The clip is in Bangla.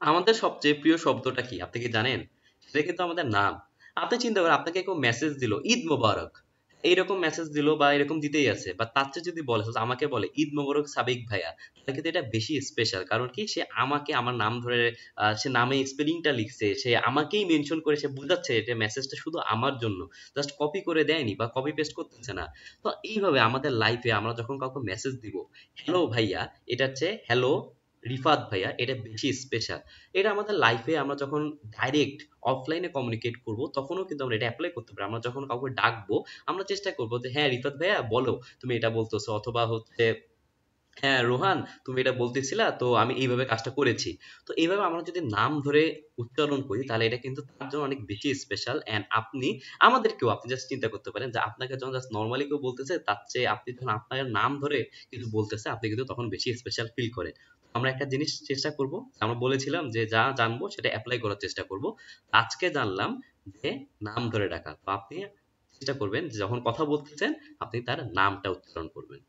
আমাদের সবচেয়ে প্রিয় শব্দটা কি আপনি কি জানেন? সেটা কিন্তু আমাদের নাম। আপনি চিন্তা করেন আপনাকে কেউ মেসেজ দিল ঈদ মোবারক, এইরকম মেসেজ দিল বা এরকম দিতেই আছে, বা তার চেয়ে যদি বলে আমাকে বলে ঈদ মোবারক সাবিক ভাইয়া, তাহলে কিন্তু এটা বেশি স্পেশাল। কারণ কি সে আমাকে আমার নাম ধরে সে নামে স্পেলিংটা লিখছে, সে আমাকেই মেনশন করে সে বুঝাচ্ছে এটা মেসেজটা শুধু আমার জন্য, জাস্ট কপি করে দেয়নি বা কপি পেস্ট করতেছে না। তো এইভাবে আমাদের লাইফে আমরা যখন কাউকে মেসেজ দিব হ্যালো ভাইয়া, এটা হচ্ছে হ্যালো রিফাত ভাইয়া, এটা বেশি স্পেশাল। এটা আমাদের লাইফে আমরা যখন ডাইরেক্ট অফলাইনে কমিউনিকেট করব তখনও কিন্তু আমরা এটা অ্যাপ্লাই করতে পারি। আমরা যখন কাউকে ডাকবো আমরা চেষ্টা করবো যে হ্যাঁ রিফাত ভাইয়া বলো তুমি এটা বলতেছো, অথবা হচ্ছে হ্যাঁ রোহান তুমি এটা বলতেছিলা তো আমি এইভাবে কাজটা করেছি। তো এইভাবে আমরা যদি নাম ধরে উচ্চারণ করি তাহলে এটা কিন্তু তার জন্য অনেক বেশি স্পেশাল। এন্ড আপনি আমাদেরকেও আপনি জাস্ট চিন্তা করতে পারেন যে আপনাকে যখন জাস্ট নর্মালি কেউ বলতেছে তার চেয়ে আপনি যখন আপনার নাম ধরে কিছু বলতেছে আপনি কিন্তু তখন বেশি স্পেশাল ফিল করেন। আমরা একটা জিনিস চেষ্টা করব, আমরা বলেছিলাম যে যা জানবো সেটা অ্যাপ্লাই করার চেষ্টা করব। আজকে জানলাম যে নাম ধরে ডাকা, তো আপনি চেষ্টা করবেন যে যখন কথা বলতেছেন আপনি তার নামটা উচ্চারণ করবেন।